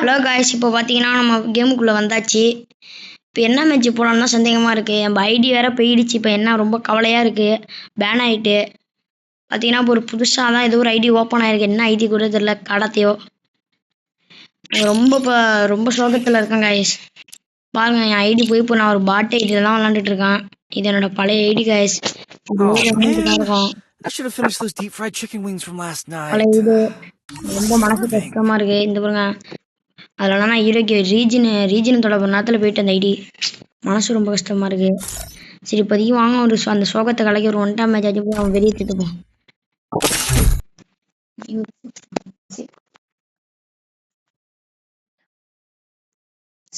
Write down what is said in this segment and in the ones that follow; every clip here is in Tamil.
ஹலோ காய்ஸ், இப்போ பார்த்தீங்கன்னா நம்ம கேமுக்குள்ளே வந்தாச்சு. இப்போ என்ன மேட்ச் போடலாம்னா சந்தேகமாக இருக்குது. என் ஐடி வேறு போயிடுச்சு. இப்போ என்ன ரொம்ப கவலையாக இருக்குது. பேன் ஆகிட்டு பார்த்தீங்கன்னா இப்போ ஒரு புதுசாக தான் ஏதோ ஒரு ஐடி ஓப்பன் ஆகிருக்கு. என்ன ஐடி கூட தெரியல, கடத்தையோ. ரொம்ப சோகத்தில் இருக்கேன் காய்ஸ். பாருங்க, என் ஐடி போய் இப்போ நான் ஒரு பாட் ஐடியில் தான் விளாண்டுட்டு இருக்கேன். இது என்னோட பழைய ஐடி காய்ஸ். இருக்கும் I should have finished those deep fried chicken wings from last night. பழைய இது ரொம்ப மனசு கஷ்டமாக இருக்குது. இந்த பாருங்க, அதெல்லாம் நான் ஹீரோக்கு ரீஜன் தொடர்பு நேரத்தில் போயிட்டு அந்த ஐடி மனசு ரொம்ப கஷ்டமாக இருக்கு. சரி, இப்போதைக்கு வாங்க ஒரு அந்த சோகத்தை கலைக்க ஒரு 1 மேட்ச் ஆச்சு போய் அவன் வெளியே திட்டுப்போம்.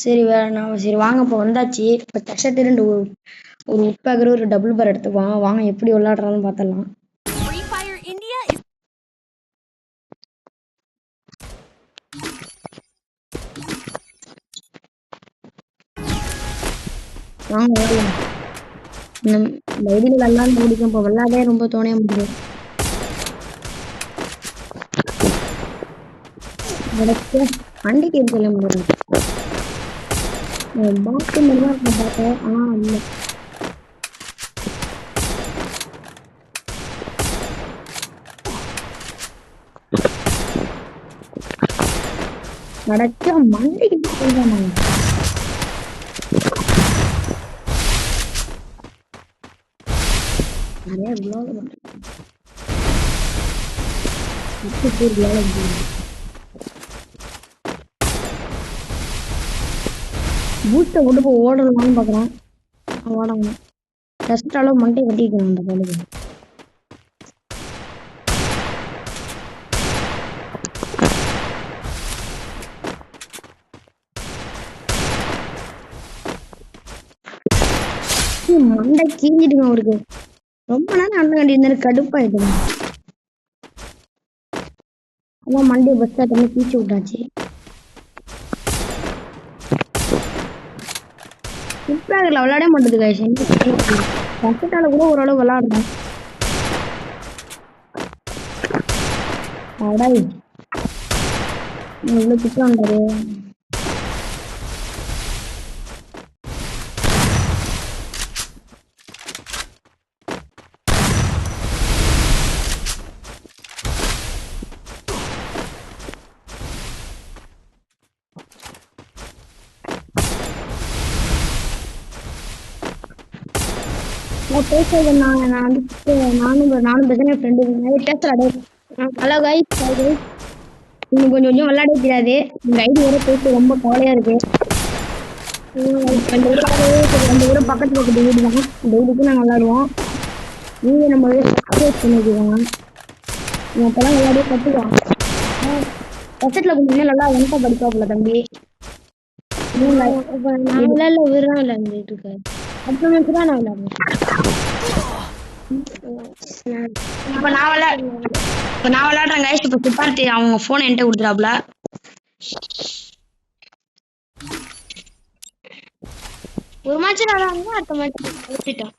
சரி சரி வாங்க, இப்போ வந்தாச்சு. இப்போ டெசர்ட் 2 ஒரு உட்பேக்கர் ஒரு டபுள் பார் எடுத்துக்குவாங்க. வாங்க எப்படி விளையாடுறான்னு பார்த்தலாம். வாங்க விளையாடலாம். இந்த ஐடியில் விளாண்டு முடிக்கும். இப்போ விளையாடே ரொம்ப தோணைய முடியும். அண்டைக்கு சொல்ல முடியாது. பாட்டு மட்டும் இருக்கும் பார்த்தேன். இல்லை நடக்க மண்டைக்கு சொல்றாங்க. நிறைய பூட்டை கொண்டு போய் ஓடலாம்னு பார்க்குறேன். ஓடணும் டெஸ்ட் அளவு மண்டை கட்டிக்கணும் அந்த காலேஜ். மண்டை கீஞ்சிடுங்க அவருக்கு. ரொம்ப நேரம் அண்ணன் கட்டி இருந்தாரு, கடுப்பாயிடுங்க. அதான் மண்டே பஸ் ஸ்டாண்ட் கீச்சு விட்டாச்சு. இப்போ அதில் விளையாட மாட்டேது காய்ச்சி. பக்கத்தால கூட ஓரளவு விளையாடுறேன். அடாய் இவ்வளோ கிட்ட வந்தாரு. பேசுறது நானும் பேசுறேன். என் ஃப்ரெண்டு பேசுறாடே. ஹலோ கைஸ், இன்னும் கொஞ்சம் விளையாட தெரியாது. இந்த ஐடி வர பேச ரொம்ப கவலையா இருக்கு. 2 ஊரும் பக்கத்துல வீடு தான். டெய்லிக்கும் நாங்கள் விளையாடுவோம். நீங்க நம்ம சப்ஸ்கிரைப் பண்ணிக்குவோங்க. அப்பெல்லாம் விளையாடியே கற்றுக்கலாம். பக்கத்துல கொஞ்சம் நல்லா ஒன்றை படிப்பாப்புல தம்பி. நான் விளையாடல, விடுறான் விளையாண்டுட்டு இருக்காரு. அடுத்த மேட்ச் தான் நான் விளையாடுவேன். இப்போ நான் விளையாடுறேன் கைஸ். இப்போ சிப்பார்த்தி அவங்க போனை என்கிட்ட கொடுத்துறாப்ல. ஒரு மேட்ச் நல்லா இருந்தா அடுத்த மேட்ச் விட்டுட்டோம்.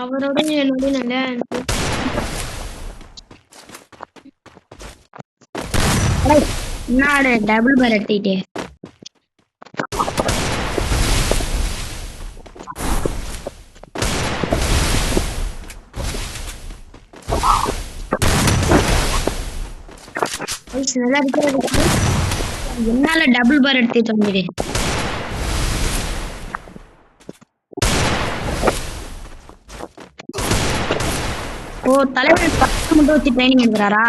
அவரோட என்னோட நல்லா என்னோட டபுள் பார் எடுத்துக்கிட்டே நல்லா இருக்கிறது. என்னால டபுள் பார் எடுத்துட்டு வந்துடு. ஓ, தலைவர் 10 மட்டும் வச்சு ட்ரைனிங் எடுக்கிறாரா?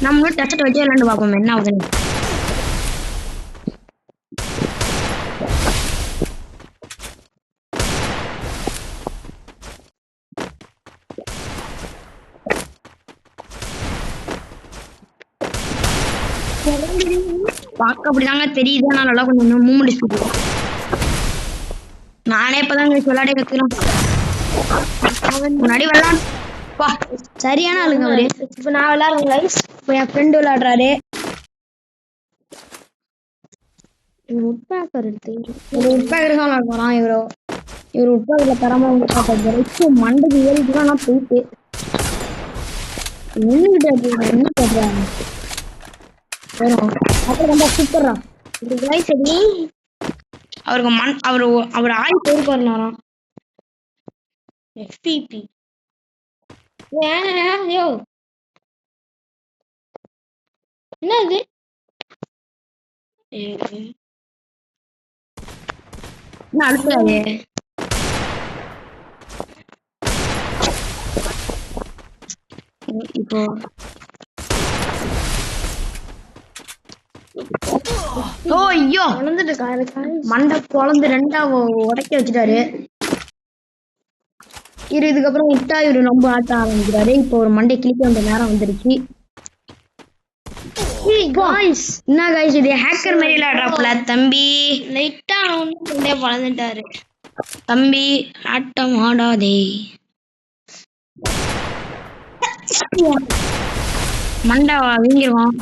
நம்மளும் டெஸ்ட் வச்சு விளையாண்டு பார்ப்போம் என்ன ஆகுதுன்னு. பார்க்க அப்படிதாங்க தெரியுது. நல்லா கொஞ்சம் மூமெண்ட். நானே இப்பதாங்க விளையாட கத்துக்கலாம். முன்னாடி விளையாடுப்பா சரியான ஆளுங்க அவரு. இப்ப நான் விளையாடுறேன். இப்ப என் ஃப்ரெண்டு விளையாடுறாரு. உட்பேக்கர் எடுத்து உட்பேக்கர் தான் விளையாடுறான் இவரோ. இவர் விட்டா இதுல தரமா வந்து பார்த்தா மண்டைக்கு ஏறிட்டு நான் போயிட்டு நின்றுகிட்டே என்ன சொல்றாங்க வரும் அப்புறம் ரொம்ப சூப்பரா இது சரி அவருக்கு அவர் ஆய் பேருக்கு வரலாம் எஃபிபி யோ என்னது என்ன அழுத்தாது இப்போ ஓ ஐயோ மண்டை குழந்து ரெண்டா உடைக்க வச்சுட்டாரு இதுக்கப்புறம் விட்டா இவரு ரொம்ப ஆட்ட ஆரம்பிக்கிறாரு இப்போ ஒரு மண்டை கிளிக்க வேண்டிய நேரம் வந்துருச்சு என்ன காய்ஸ் இது ஹேக்கர் மாதிரி விளையாடுறாப்புல தம்பி லைட்டா வந்து வளர்ந்துட்டாரு தம்பி ஆட்டம் ஆடாதே மண்டை வீங்கிடுவான்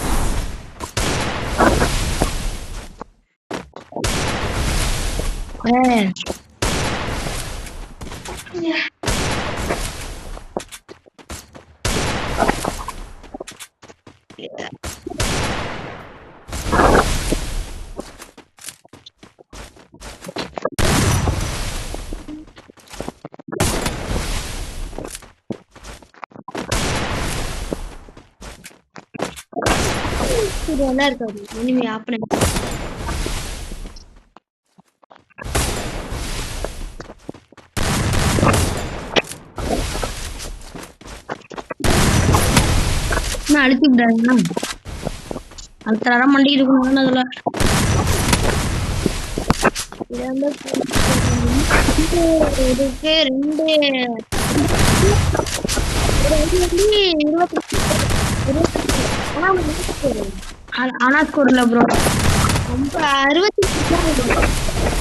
இருக்காது இனிமே ஆப்பன அழுத்தி விடாதுண்ணா அடுத்த நேரம் மண்டி இருக்கணும் அதுல இதுக்கு ஆனா ஸ்கோர்ல ப்ரோ ரொம்ப 60